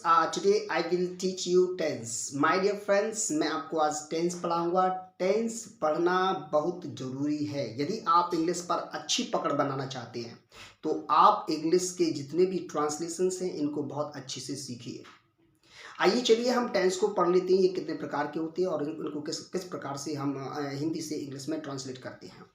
Today I will teach you tense. My dear friends, मैं आपको आज टेंस पढ़ाऊंगा। टेंस पढ़ना बहुत ज़रूरी है। यदि आप इंग्लिश पर अच्छी पकड़ बनाना चाहते हैं तो आप इंग्लिश के जितने भी ट्रांसलेशंस हैं इनको बहुत अच्छे से सीखिए। आइए चलिए हम टेंस को पढ़ लेते हैं, ये कितने प्रकार के होते हैं और इनको किस किस प्रकार से हम हिंदी से इंग्लिश में ट्रांसलेट करते हैं।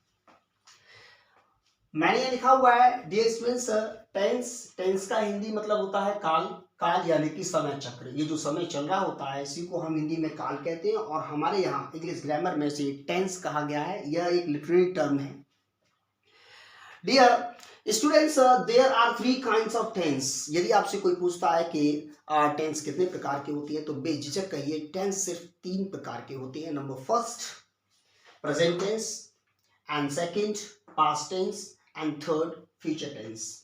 मैंने ये लिखा हुआ है डियर स्टूडेंट्स, टेंस का हिंदी मतलब होता है काल। काल यानी कि समय चक्र। ये जो समय चल रहा होता है इसी को हम हिंदी में काल कहते हैं और हमारे यहाँ इंग्लिश ग्रामर में से टेंस कहा गया है। यह एक लिटरेरी टर्म है। Dear students, there are 3 kinds of tense. यदि आपसे कोई पूछता है कि टेंस कितने प्रकार की होती है तो बेझिझक कहिए टेंस सिर्फ 3 प्रकार के होते हैं। Number first present tense, and second past tense, and third future tense.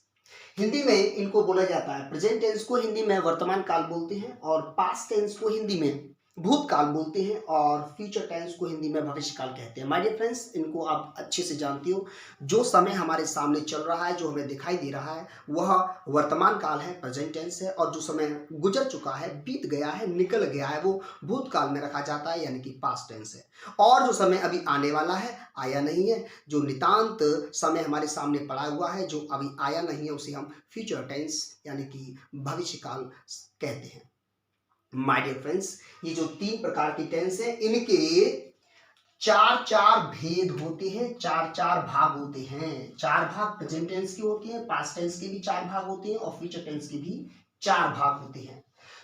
Hindi में इनको बोला जाता है, प्रेजेंट टेंस को हिंदी में वर्तमान काल बोलते हैं और पास्ट टेंस को हिंदी में भूतकाल बोलते हैं और फ्यूचर टेंस को हिंदी में भविष्य काल कहते हैं। माय डियर फ्रेंड्स, इनको आप अच्छे से जानते हो। जो समय हमारे सामने चल रहा है, जो हमें दिखाई दे रहा है, वह वर्तमान काल है, प्रेजेंट टेंस है, और जो समय गुजर चुका है, बीत गया है, निकल गया है, वो भूतकाल में रखा जाता है यानी कि पास्ट टेंस है। और जो समय अभी आने वाला है, आया नहीं है, जो नितांत समय हमारे सामने पड़ा हुआ है, जो अभी आया नहीं है, उसे हम फ्यूचर टेंस यानी कि भविष्य काल कहते हैं। माय डियर फ्रेंड्स, ये जो 3 प्रकार की टेंस है इनके 4 भेद होते हैं, 4 भाग होते हैं। 4 भाग प्रेजेंट टेंस की होती है, पास्ट टेंस के भी 4 भाग होते हैं और फ्यूचर टेंस के भी 4 भाग होते हैं।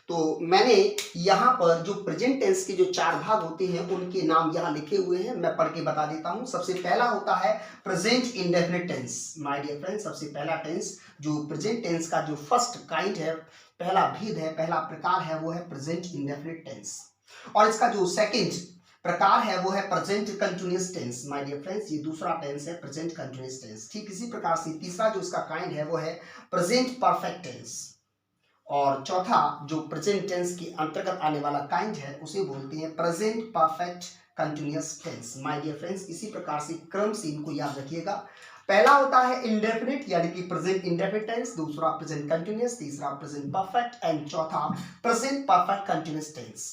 तो मैंने यहाँ पर जो प्रेजेंट टेंस के जो 4 भाग होते हैं उनके नाम यहाँ लिखे हुए हैं, मैं पढ़ के बता देता हूँ। सबसे पहला होता है present indefinite tense. My dear friends, सबसे पहला टेंस जो प्रेजेंट टेंस का जो फर्स्ट काइंड है, पहला भेद है, पहला प्रकार है, वो है प्रेजेंट इंडेफिनिट टेंस। और इसका जो सेकंड प्रकार है वो है present continuous tense. My dear friends, ये दूसरा टेंस है प्रेजेंट कंटिन्यूअस टेंस। ठीक इसी प्रकार से तीसरा जो इसका काइंड है वो है प्रेजेंट परफेक्ट टेंस। और चौथा जो प्रेजेंट टेंस के अंतर्गत आने वाला काइंड है उसे बोलते हैं present perfect continuous tense. My dear friends, इसी प्रकार से क्रम से इनको याद रखिएगा। पहला होता है इंडेफिनिट यानी कि प्रेजेंट इंडेफिनिट टेंस, दूसरा प्रेजेंट कंटिन्यूअस, तीसरा प्रेजेंट परफेक्ट एंड चौथा present perfect continuous tense.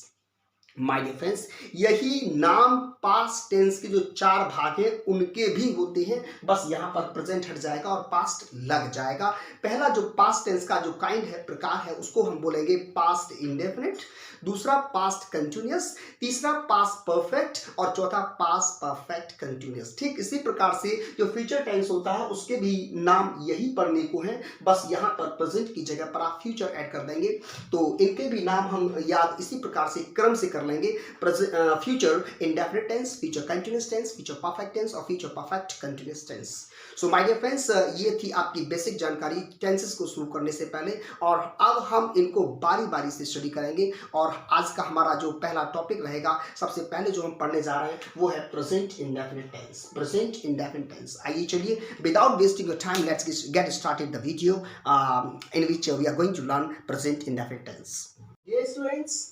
My dear friends, यही नाम पास्ट टेंस के जो 4 भाग हैं उनके भी होते हैं, बस यहाँ पर प्रेजेंट हट जाएगा और पास्ट लग जाएगा। पहला जो पास्ट टेंस का जो काइंड है, प्रकार है, उसको हम बोलेंगे पास्ट इंडेफिनिट, दूसरा पास्ट कंटिन्यूअस, तीसरा पास्ट परफेक्ट और चौथा पास्ट परफेक्ट कंटिन्यूअस। ठीक इसी प्रकार से जो फ्यूचर टेंस होता है उसके भी नाम यही पढ़ने को है, बस यहाँ पर प्रेजेंट की जगह पर आप फ्यूचर ऐड कर देंगे तो इनके भी नाम हम याद इसी प्रकार से क्रम से कर लेंगे। Future indefinite tense, future continuous tense, future perfect tense और future perfect continuous tense. So my dear friends, ये थी आपकी बेसिक जानकारी टेंसेस को शुरू करने से पहले, और अब हम इनको बारी बारी से स्टडी करेंगे। और आज का हमारा जो पहला टॉपिक रहेगा, सबसे पहले जो हम पढ़ने जा रहे हैं वो है present indefinite tense. Present indefinite tense. आइए चलिए without wasting your time let's get started the video in which we are going to learn present indefinite tense. Dear students,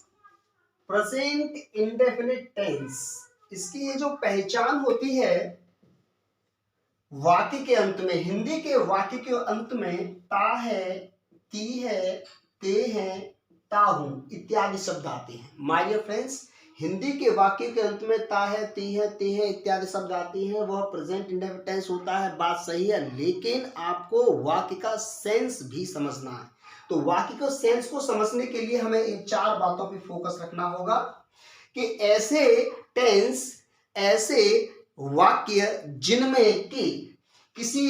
present indefinite tense, इसकी ये जो पहचान होती है, वाक्य के अंत में, हिंदी के वाक्य के अंत में ता है, ती है, ते है, ता हूं इत्यादि शब्द आते हैं। माय डियर फ्रेंड्स, हिंदी के वाक्य के अंत में ता है, ती है, ते है इत्यादि शब्द आते हैं, वह प्रेजेंट इंडेफिनिट टेंस होता है। बात सही है, लेकिन आपको वाक्य का सेंस भी समझना है। तो वाक्य के सेंस को समझने के लिए हमें इन 4 बातों पे फोकस रखना होगा कि ऐसे टेंस, ऐसे वाक्य जिनमें कि किसी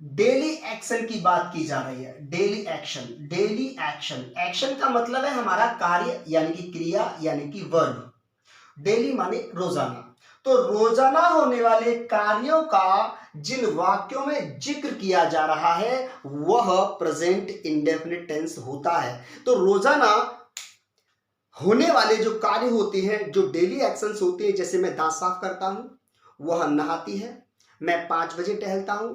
डेली एक्शन की बात की जा रही है। Daily action, daily action, action का मतलब है हमारा कार्य यानी कि क्रिया यानी कि वर्ब। डेली माने रोजाना। तो रोजाना होने वाले कार्यों का जिन वाक्यों में जिक्र किया जा रहा है वह प्रेजेंट इंडेफिनिट टेंस होता है। तो रोजाना होने वाले जो कार्य होते हैं, जो डेली एक्शंस होते हैं, जैसे मैं दांत साफ करता हूं, वह नहाती है, मैं 5 बजे टहलता हूं,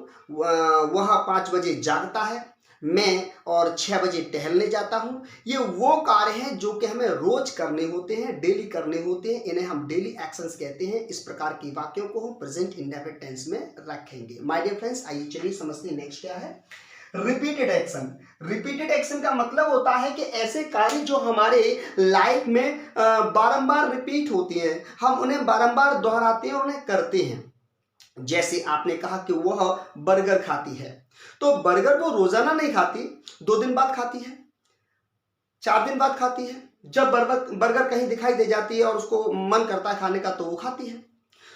वह 5 बजे जागता है, मैं और 6 बजे टहलने जाता हूं। ये वो कार्य हैं जो कि हमें रोज करने होते हैं, डेली करने होते हैं, इन्हें हम डेली एक्शंस कहते हैं। इस प्रकार के वाक्यों को हम प्रेजेंट इंडेफिनिट टेंस में रखेंगे। माय डियर फ्रेंड्स, आइए चलिए समझते हैं नेक्स्ट क्या है। रिपीटेड एक्शन, रिपीटेड एक्शन का मतलब होता है कि ऐसे कार्य जो हमारे लाइफ में बारंबार रिपीट होती हैं, हम उन्हें बारंबार दोहराते हैं और उन्हें करते हैं। जैसे आपने कहा कि वह बर्गर खाती है, तो बर्गर वो रोजाना नहीं खाती, 2 दिन बाद खाती है, 4 दिन बाद खाती है। जब बर्गर कहीं दिखाई दे जाती है और उसको मन करता है खाने का तो वो खाती है।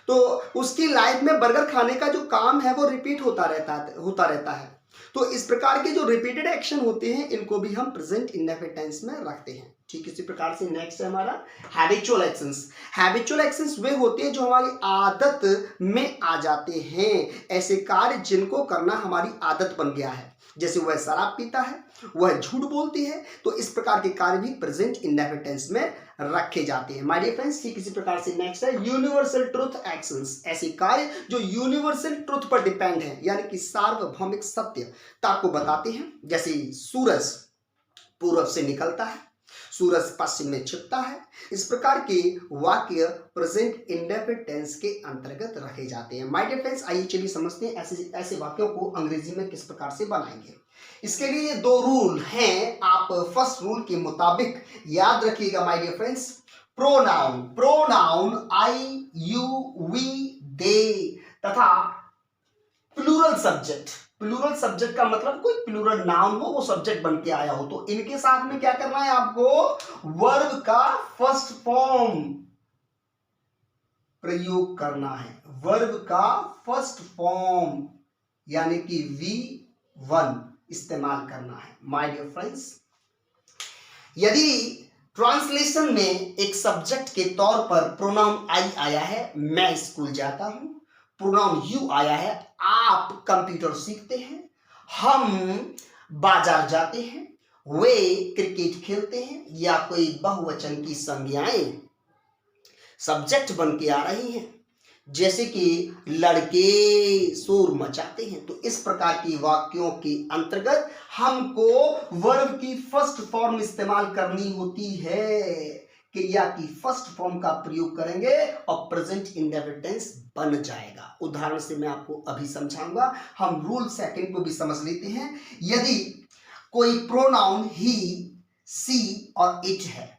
तो उसकी लाइफ में बर्गर खाने का जो काम है वो रिपीट होता रहता है। तो इस प्रकार के जो रिपीटेड एक्शन होते हैं इनको भी हम प्रेजेंट इंडेफिनिट टेंस में रखते हैं। ठीक इसी प्रकार से नेक्स्ट है हमारा हैबिचुअल एक्शंस। हैबिचुअल एक्शंस वे होते हैं जो हमारी आदत में आ जाते हैं, ऐसे कार्य जिनको करना हमारी आदत बन गया है। जैसे वह शराब पीता है, वह झूठ बोलती है, तो इस प्रकार के कार्य भी प्रेजेंट इंडेफिनिट टेंस में रखे जाते हैं। माय डियर फ्रेंड्स, ठीक इसी प्रकार से नेक्स्ट है यूनिवर्सल ट्रुथ एक्शंस। ऐसे कार्य जो यूनिवर्सल ट्रुथ पर डिपेंड है, यानी कि सार्वभौमिक सत्यता को बताते हैं। जैसे सूरज पूर्व से निकलता है, सूरज पश्चिम में छिपता है। इस प्रकार के वाक्य प्रेजेंट इंडेफिनिट टेंस के अंतर्गत रखे जाते हैं। माय डियर फ्रेंड्स, आइए चलिए समझते हैं ऐसे वाक्यों को अंग्रेजी में किस प्रकार से बनाएंगे। इसके लिए 2 रूल हैं, आप फर्स्ट रूल के मुताबिक याद रखिएगा। My dear friends, pronoun, pronoun I you we they तथा प्लूरल सब्जेक्ट, प्लूरल सब्जेक्ट का मतलब कोई प्लूरल नाउन हो, वो सब्जेक्ट बन के आया हो, तो इनके साथ में क्या करना है आपको, वर्ब का फर्स्ट फॉर्म प्रयोग करना है। वर्ब का फर्स्ट फॉर्म यानी कि V1 इस्तेमाल करना है। माय डियर फ्रेंड्स, यदि ट्रांसलेशन में एक सब्जेक्ट के तौर पर प्रोनाउन आई आया है, मैं स्कूल जाता हूं, प्रोनाउन यू आया है, आप कंप्यूटर सीखते हैं, हम बाजार जाते हैं, वे क्रिकेट खेलते हैं, या कोई बहुवचन की संज्ञाएं सब्जेक्ट बन के आ रही हैं, जैसे कि लड़के शोर मचाते हैं, तो इस प्रकार की वाक्यों के अंतर्गत हमको वर्ब की फर्स्ट फॉर्म इस्तेमाल करनी होती है। क्रिया की फर्स्ट फॉर्म का प्रयोग करेंगे और प्रेजेंट इंडेफिनिट टेंस बन जाएगा। उदाहरण से मैं आपको अभी समझाऊंगा। हम रूल सेकंड को भी समझ लेते हैं। यदि कोई प्रोनाउन ही, सी और इट है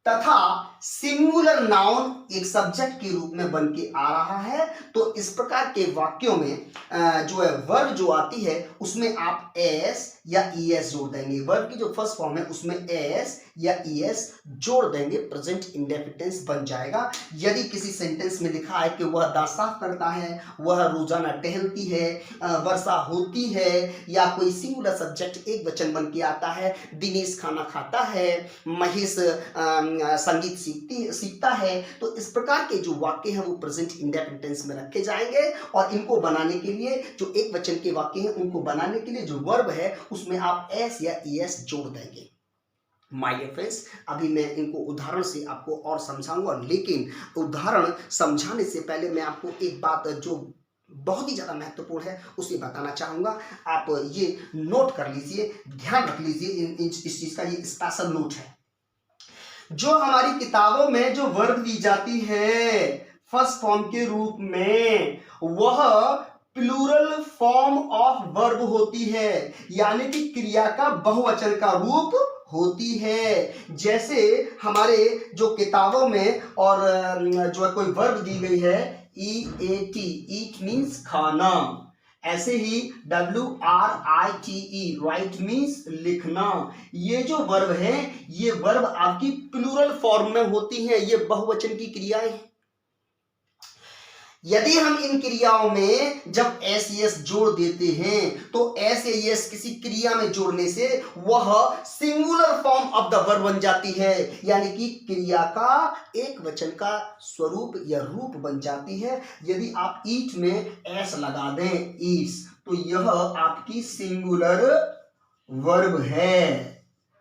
तथा सिंगुलर नाउन एक सब्जेक्ट के रूप में बन के आ रहा है, तो इस प्रकार के वाक्यों में जो है वर्ब जो आती है उसमें आप एस या ईएस जोड़ देंगे। वर्ब की जो फर्स्ट फॉर्म है उसमें एस या ईएस जोड़ देंगे, प्रेजेंट इंडेफिनिट टेंस बन जाएगा। यदि किसी सेंटेंस में लिखा है कि वह दांत साफ करता है, वह रोजाना टहलती है, वर्षा होती है, या कोई सिंगुलर सब्जेक्ट एक वचन बन के आता है, दिनेश खाना खाता है, महेश संगीत सीखता है, तो इस प्रकार के जो वाक्य हैं वो प्रेजेंट इंडेफिनिट टेंस में रखे जाएंगे। और इनको बनाने के लिए, जो एक वचन के वाक्य हैं उनको बनाने के लिए जो वर्ब है उसमें आप एस या ईएस जोड़ देंगे। माय डियर फ्रेंड्स, अभी मैं इनको उदाहरण से आपको और समझाऊंगा, लेकिन उदाहरण समझाने से पहले मैं आपको एक बात जो बहुत ही ज्यादा महत्वपूर्ण है उसे बताना चाहूंगा। आप ये नोट कर लीजिए, ध्यान रख लीजिए, इस चीज का ये स्पेशल नोट है। जो हमारी किताबों में जो वर्ब दी जाती है फर्स्ट फॉर्म के रूप में, वह प्लूरल फॉर्म ऑफ वर्ब होती है, यानी कि क्रिया का बहुवचन का रूप होती है। जैसे हमारे जो किताबों में और जो है कोई वर्ब दी गई है EAT, ईट मीन्स खाना, ऐसे ही WRITE, राइट मीन्स लिखना। ये जो वर्ब है ये वर्ब आपकी प्लूरल फॉर्म में होती है, ये बहुवचन की क्रियाएं हैं। यदि हम इन क्रियाओं में जब एस एस जोड़ देते हैं तो एस एस किसी क्रिया में जोड़ने से वह singular form of the verb बन जाती है, यानी कि क्रिया का एक वचन का स्वरूप या रूप बन जाती है। यदि आप ईट में एस लगा दें, ईट्स, तो यह आपकी सिंगुलर वर्ब है।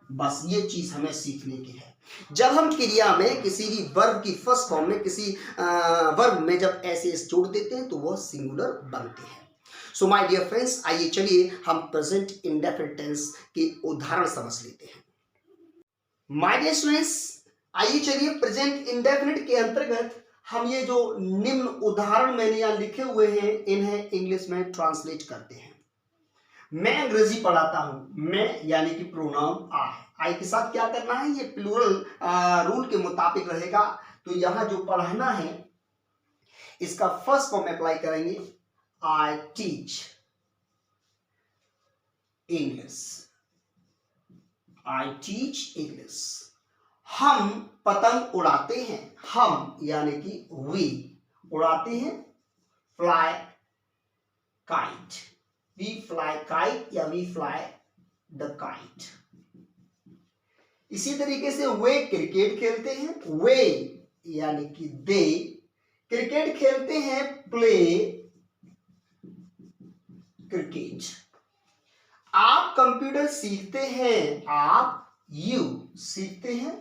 बस ये चीज हमें सीखने की है। जब हम क्रिया में किसी भी वर्ब की फर्स्ट फॉर्म में किसी वर्ब में जब ऐसे जोड़ देते हैं तो वह सिंगुलर बनते हैं। सो माय डियर फ्रेंड्स, आइए चलिए हम प्रेजेंट इंडेफिनिट टेंस के उदाहरण समझ लेते हैं। माय डियर स्टूडेंट्स, आइए चलिए प्रेजेंट इंडेफिनिट के अंतर्गत हम ये जो निम्न उदाहरण मैंने यहाँ लिखे हुए हैं इन्हें इंग्लिश में ट्रांसलेट करते हैं। मैं अंग्रेजी पढ़ाता हूं, मैं यानी कि प्रोनाउन आई के साथ क्या करना है, ये प्लूरल रूल के मुताबिक रहेगा। तो यहां जो पढ़ना है इसका फर्स्ट फॉर्म अप्लाई करेंगे, I teach English, I teach English. हम पतंग उड़ाते हैं, हम यानी कि वी उड़ाते हैं, fly kite, we fly kite या वी फ्लाई द काइट। इसी तरीके से वे क्रिकेट खेलते हैं, वे यानी कि दे क्रिकेट खेलते हैं, प्ले क्रिकेट। आप कंप्यूटर सीखते हैं, आप यू सीखते हैं,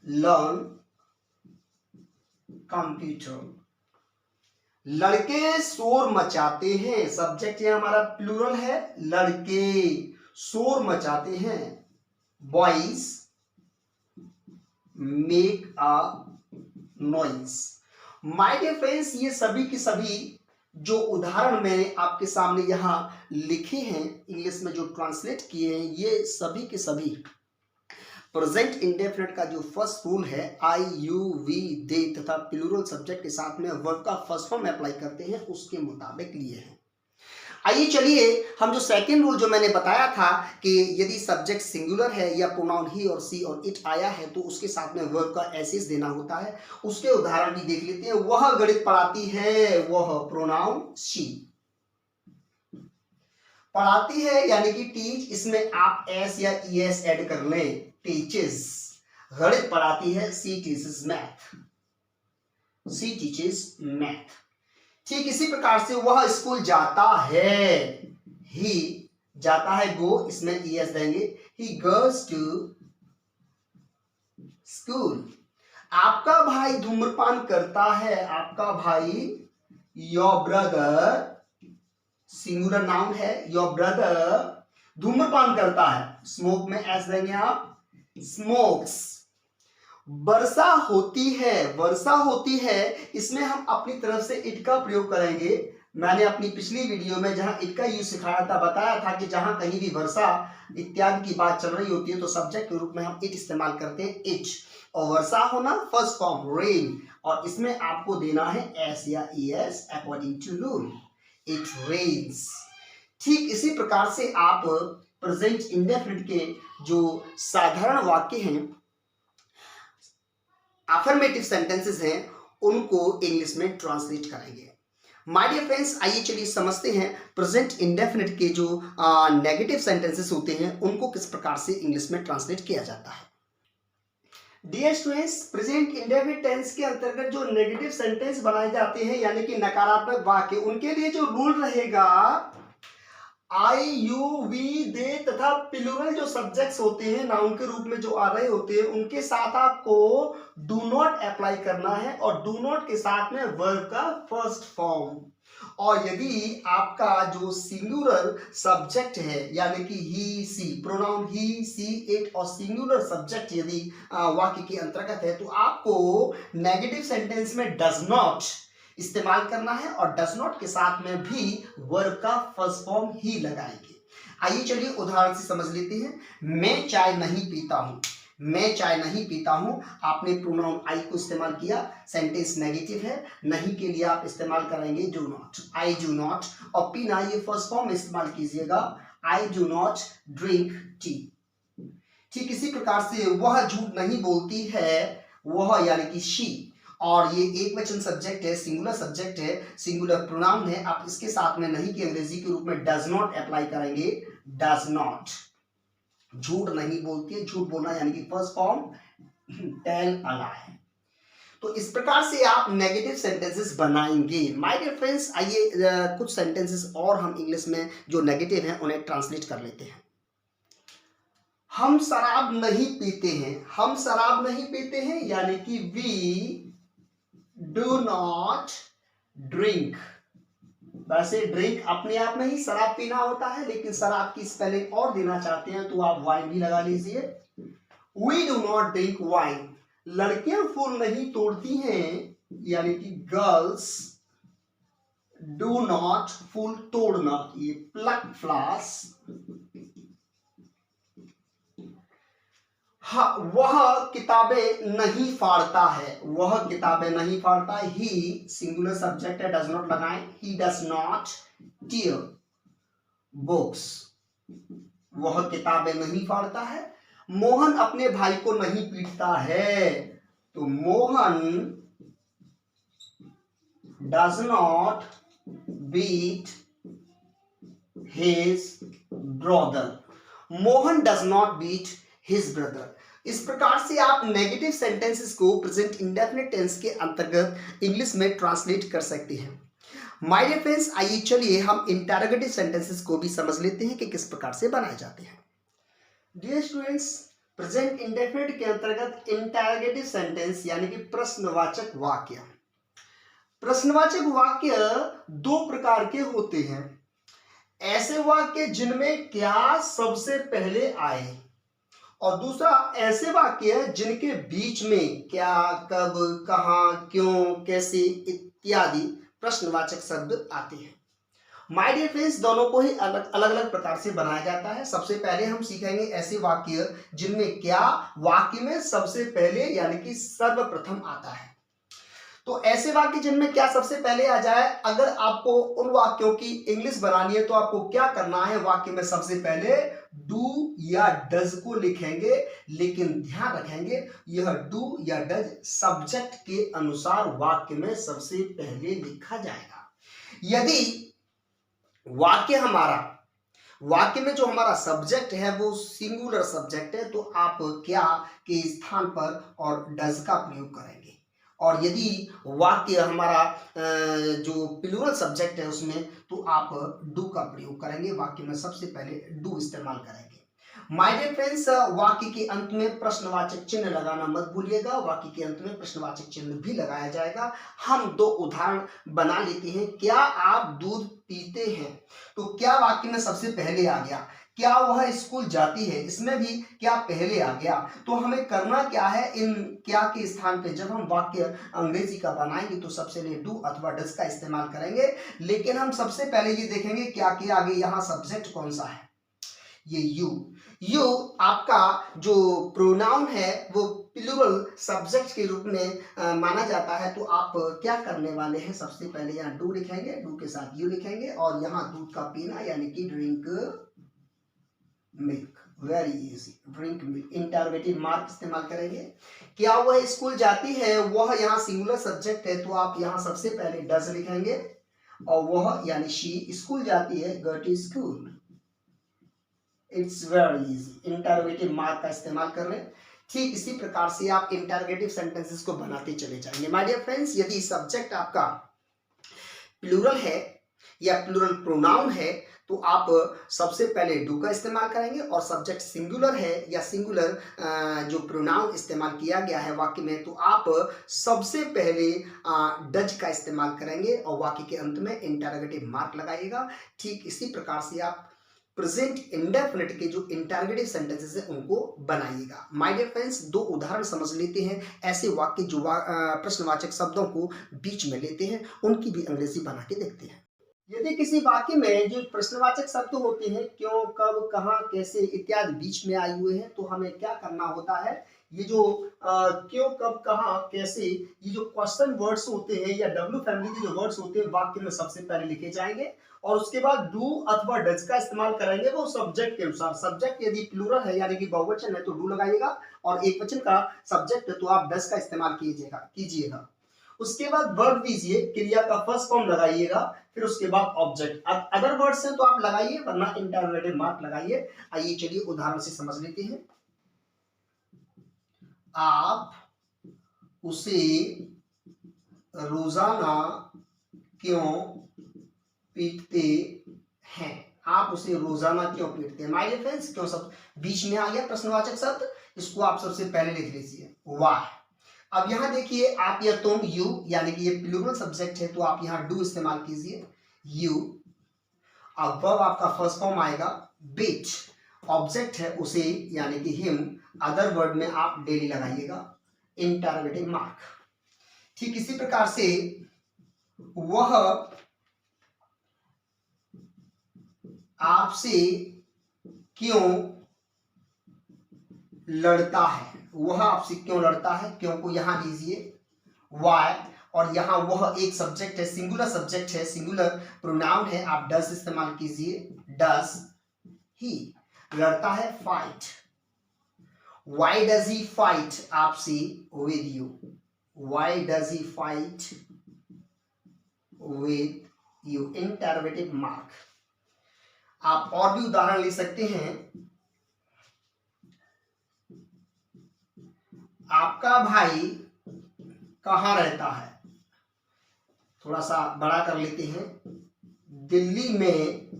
लर्न कंप्यूटर। लड़के शोर मचाते हैं, सब्जेक्ट ये हमारा प्लूरल है, लड़के शोर मचाते हैं, boys make a noise. My dear friends, ये सभी की सभी जो उदाहरण मैंने आपके सामने यहां लिखे हैं, इंग्लिश में जो ट्रांसलेट किए हैं, ये सभी के सभी प्रेजेंट इंडेफिनिट का जो फर्स्ट रूल है, आई यू वी दे तथा प्लूरल सब्जेक्ट के साथ में वर्ब का फर्स्ट फॉर्म अप्लाई करते हैं, उसके मुताबिक लिए हैं। आइए चलिए हम जो सेकंड रूल जो मैंने बताया था कि यदि सब्जेक्ट सिंगुलर है या प्रोनाउन ही और सी और इट आया है तो उसके साथ में वर्ब का एसेस देना होता है, उसके उदाहरण भी देख लेते हैं। वह गणित पढ़ाती है, वह प्रोनाउन शी पढ़ाती है यानी कि टीच, इसमें आप एस या ईएस ऐड कर लें, टीचेस। गणित पढ़ाती है, सी टीचेस मैथ, सी टीचेस मैथ। ठीक इसी प्रकार से वह स्कूल जाता है, ही जाता है, गो इसमें ईएस देंगे, ही गोज टू स्कूल। आपका भाई धूम्रपान करता है, आपका भाई योर ब्रदर सिंगुलर नाउन है, योर ब्रदर धूम्रपान करता है, स्मोक में एस देंगे आप, स्मोक्स। वर्षा होती है, वर्षा होती है, इसमें हम अपनी तरफ से इट का प्रयोग करेंगे। मैंने अपनी पिछली वीडियो में जहां इट का यूज सिखाया था, बताया था कि जहां कहीं भी वर्षा इत्यादि की बात चल रही होती है तो सब्जेक्ट के रूप में हम इट इस्तेमाल करते हैं, इट। और वर्षा होना फर्स्ट फॉर्म रेन, और इसमें आपको देना है एस या ES according to rule, it rains. ठीक इसी प्रकार से आप प्रेजेंट इंडेफिनिट के जो साधारण वाक्य हैं, अफर्मेटिव सेंटेंसेस हैं, उनको इंग्लिश में ट्रांसलेट करेंगे। माय डियर फ्रेंड्स, आइए चलिए समझते हैं प्रेजेंट इंडेफिनिट के जो नेगेटिव सेंटेंसेस होते हैं उनको किस प्रकार से इंग्लिश में ट्रांसलेट किया जाता है। Dear students, present indefinite tense के अंतर्गत जो नेगेटिव सेंटेंस बनाए जाते हैं यानी कि नकारात्मक वाक्य, उनके लिए जो रूल रहेगा, आई यू वी दे तथा प्लूरल जो सब्जेक्ट्स होते हैं नाउन के रूप में जो आ रहे होते हैं, उनके साथ आपको डू नॉट अप्लाई करना है, और डू नॉट के साथ में वर्ब का फर्स्ट फॉर्म। और यदि आपका जो सिंगुलर सब्जेक्ट है यानी कि ही सी, प्रोनाउन ही सी इट और सिंगुलर सब्जेक्ट यदि वाक्य के अंतर्गत है, तो आपको नेगेटिव सेंटेंस में डज नॉट इस्तेमाल करना है, और डज नॉट के साथ में भी वर्ब का फर्स्ट फॉर्म ही लगाएंगे। आइए चलिए उदाहरण से समझ लेते हैं। मैं चाय नहीं पीता हूं, मैं चाय नहीं पीता हूं, आपने प्रोनाउन आई को इस्तेमाल किया, सेंटेंस नेगेटिव है, नहीं के लिए आप इस्तेमाल करेंगे do not, I do not, और पीना ये फर्स्ट फॉर्म इस्तेमाल कीजिएगा, I do not drink tea. ठीक इसी प्रकार से वह झूठ नहीं बोलती है, वह यानी कि शी, और ये एक वचन सब्जेक्ट है, सिंगुलर सब्जेक्ट है, सिंगुलर प्रोनाउन है, आप इसके साथ में नहीं के अंग्रेजी के रूप में डज नॉट अप्लाई करेंगे, डज नॉट। झूठ नहीं बोलती है, झूठ बोलना यानी कि फर्स्ट फॉर्म टेल अ लाई। तो इस प्रकार से आप नेगेटिव सेंटेंसेस बनाएंगे। माय डियर फ्रेंड्स, आइए कुछ सेंटेंसेस और हम इंग्लिश में जो नेगेटिव हैं उन्हें ट्रांसलेट कर लेते हैं। हम शराब नहीं पीते हैं, हम शराब नहीं पीते हैं यानी कि वी डू नॉट ड्रिंक। वैसे ड्रिंक अपने आप में ही शराब पीना होता है, लेकिन शराब की स्पेलिंग और देना चाहते हैं तो आप वाइन भी लगा लीजिए, we do not drink wine. लड़कियां फूल नहीं तोड़ती हैं यानी कि गर्ल्स डू नॉट, फूल तोड़ना, ये प्लक फ्लावर्स, हाँ वह किताबें नहीं फाड़ता है, वह किताबें नहीं फाड़ता है। ही सिंगुलर सब्जेक्ट है, डज नॉट लगाएं, he does not tier books, वह किताबें नहीं फाड़ता है। मोहन अपने भाई को नहीं पीटता है, तो Mohan does not beat his brother, Mohan does not beat his brother. इस प्रकार से आप नेगेटिव सेंटेंसेस को प्रेजेंट इंडेफिनिट टेंस के अंतर्गत इंग्लिश में ट्रांसलेट कर सकते हैं। माय डियर फ्रेंड्स, आइए चलिए हम इंटरोगेटिव सेंटेंसेस को भी समझ लेते हैं कि किस प्रकार से बनाए जाते हैं। डियर स्टूडेंट्स, प्रेजेंट इंडेफिनिट के अंतर्गत इंटरोगेटिव सेंटेंस यानी कि प्रश्नवाचक वाक्य, प्रश्नवाचक वाक्य दो प्रकार के होते हैं। ऐसे वाक्य जिनमें क्या सबसे पहले आए, और दूसरा ऐसे वाक्य जिनके बीच में क्या, कब, कहां, क्यों, कैसे इत्यादि प्रश्नवाचक शब्द आते हैं। माय डियर फ्रेंड्स, दोनों को ही अलग अलग प्रकार से बनाया जाता है। सबसे पहले हम सीखेंगे ऐसे वाक्य जिनमें क्या वाक्य में सबसे पहले यानी कि सर्वप्रथम आता है। तो ऐसे वाक्य जिनमें क्या सबसे पहले आ जाए, अगर आपको उन वाक्यों की इंग्लिश बनानी है तो आपको क्या करना है, वाक्य में सबसे पहले डू या डज को लिखेंगे, लेकिन ध्यान रखेंगे यह डू या डज सब्जेक्ट के अनुसार वाक्य में सबसे पहले लिखा जाएगा। यदि वाक्य में जो हमारा सब्जेक्ट है वो सिंगुलर सब्जेक्ट है, तो आप क्या के स्थान पर और डज का प्रयोग करेंगे। और यदि वाक्य हमारा जो प्लूरल सब्जेक्ट है उसमें, तो आप डू का प्रयोग करेंगे, वाक्य में सबसे पहले डू इस्तेमाल करेंगे। माय डियर फ्रेंड्स, वाक्य के अंत में प्रश्नवाचक चिन्ह लगाना मत भूलिएगा, वाक्य के अंत में प्रश्नवाचक चिन्ह भी लगाया जाएगा। हम दो उदाहरण बना लेते हैं। क्या आप दूध पीते हैं, तो क्या वाक्य में सबसे पहले आ गया। क्या वह स्कूल जाती है, इसमें भी क्या पहले आ गया। तो हमें करना क्या है, इन क्या के स्थान पे जब हम वाक्य अंग्रेजी का बनाएंगे तो सबसे पहले डू अथवा डज का इस्तेमाल करेंगे, लेकिन हम सबसे पहले ये देखेंगे क्या के आगे यहाँ सब्जेक्ट कौन सा है, ये यू आपका जो प्रोनाउन है वो प्लूरल सब्जेक्ट के रूप में माना जाता है। तो आप क्या करने वाले हैं, सबसे पहले यहाँ डू लिखेंगे, डू के साथ यू लिखेंगे, और यहाँ दूध का पीना यानी कि drink milk, very easy, drink milk. Interrogative mark इस्तेमाल करेंगे। क्या वह स्कूल जाती है, वह यहाँ सिंगुलर सब्जेक्ट है, तो आप यहाँ सबसे पहले डज लिखेंगे, और वह यानी शी स्कूल जाती है, go to school. It's very easy, interrogative mark का इस्तेमाल कर रहे हैं। ठीक इसी प्रकार से आप इंटरोगेटिव सेंटेंसेस को बनाते चले जाएंगे। माय डियर फ्रेंड्स, यदि सब्जेक्ट आपका प्लूरल है या प्लूरल प्रोनाउन है, तो आप सबसे पहले डू का इस्तेमाल करेंगे, और सब्जेक्ट सिंगुलर है या सिंगुलर जो प्रोनाउन इस्तेमाल किया गया है वाक्य में, तो आप सबसे पहले डज का इस्तेमाल करेंगे, और वाक्य के अंत में इंटरोगेटिव मार्क लगाइएगा। ठीक इसी प्रकार से आप प्रेजेंट इंडेफिनिट के जो इंटरोगेटिव सेंटेंसेस है उनको बनाइएगा। माय डियर फ्रेंड्स, दो उदाहरण समझ लेते हैं, ऐसे वाक्य जो प्रश्नवाचक शब्दों को बीच में लेते हैं, उनकी भी अंग्रेजी बना के देखते हैं। यदि किसी वाक्य में जो प्रश्नवाचक शब्द होते हैं, क्यों, कब, कहाँ, कैसे इत्यादि बीच में आए हुए हैं, तो हमें क्या करना होता है, ये जो क्यों, कब, कहाँ, कैसे, ये जो क्वेश्चन वर्ड्स होते हैं या डब्ल्यू फैमिली के जो वर्ड्स होते हैं वाक्य में सबसे पहले लिखे जाएंगे, और उसके बाद डू अथवा डज का इस्तेमाल करेंगे वो सब्जेक्ट के अनुसार। सब्जेक्ट यदि प्लूरल है यानी कि बहुवचन है तो डू लगाइएगा, और एक वचन का सब्जेक्ट है तो आप डज का इस्तेमाल कीजिएगा। उसके बाद वर्ब दीजिए, क्रिया का फर्स्ट फॉर्म लगाइएगा, फिर उसके बाद ऑब्जेक्ट। अदर वर्ड्स हैं तो आप लगाइए, वरना इंटरोगेटिव मार्क लगाइए। आइए चलिए उदाहरण से समझ लेते हैं। आप उसे रोजाना क्यों पीटते हैं, आप उसे रोजाना क्यों पीटते हैं। माय डियर फ्रेंड्स, क्यों शब्द बीच में आ गया प्रश्नवाचक शब्द, इसको आप सबसे पहले लिख लीजिए, वाह। अब यहाँ देखिए, आप या तुम, यू यानी कि ये प्लूरल सब्जेक्ट है, तो आप यहाँ डू इस्तेमाल कीजिए, यू। अब वर्ब आपका फर्स्ट फॉर्म आएगा, बीट, ऑब्जेक्ट है उसे यानी कि हिम, अदर वर्ड में आप डेली लगाइएगा, इंटरोगेटिव मार्क। ठीक इसी प्रकार से वह आपसे क्यों लड़ता है, वह आपसे क्यों लड़ता है, क्यों को यहां लीजिए वाई, और यहां वह एक सब्जेक्ट है, सिंगुलर सब्जेक्ट है, सिंगुलर प्रोनाउन है, आप डस इस्तेमाल कीजिए, डस ही, लड़ता है fight, why does he fight आपसे with you, why does he fight with you, interrogative mark. आप और भी उदाहरण ले सकते हैं, आपका भाई कहाँ रहता है, थोड़ा सा बड़ा कर लेते हैं, दिल्ली में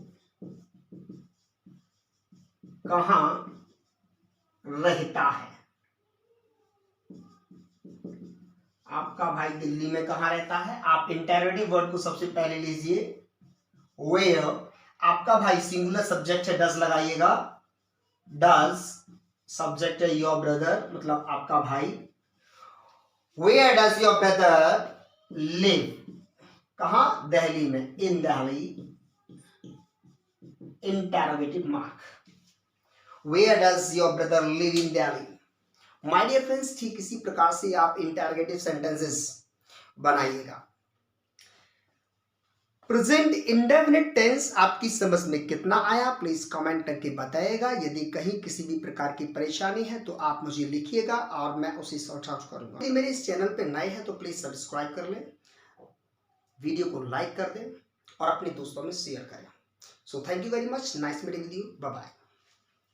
कहाँ रहता है, आपका भाई दिल्ली में कहाँ रहता है। आप इंटरोगेटिव वर्ड को सबसे पहले लीजिए वेयर, आपका भाई सिंगुलर सब्जेक्ट है, डज लगाइएगा, डज सब्जेक्ट है योर ब्रदर, मतलब आपका भाई, where does your brother live, कहां, दिल्ली में, in Delhi, interrogative mark, where does your brother live in Delhi. My dear friends, ठीक इसी प्रकार से आप इंटरोगेटिव सेंटेंसेस बनाइएगा। प्रेजेंट इंडेफिनिट टेंस आपकी समझ में कितना आया प्लीज कमेंट करके बताइएगा। यदि कहीं किसी भी प्रकार की परेशानी है तो आप मुझे लिखिएगा और मैं उसे सॉर्ट आउट करूंगा। यदि मेरे इस चैनल पे नए हैं तो प्लीज सब्सक्राइब कर लें, वीडियो को लाइक कर दें और अपने दोस्तों में शेयर करें। So thank you very much, nice meeting with you, bye bye.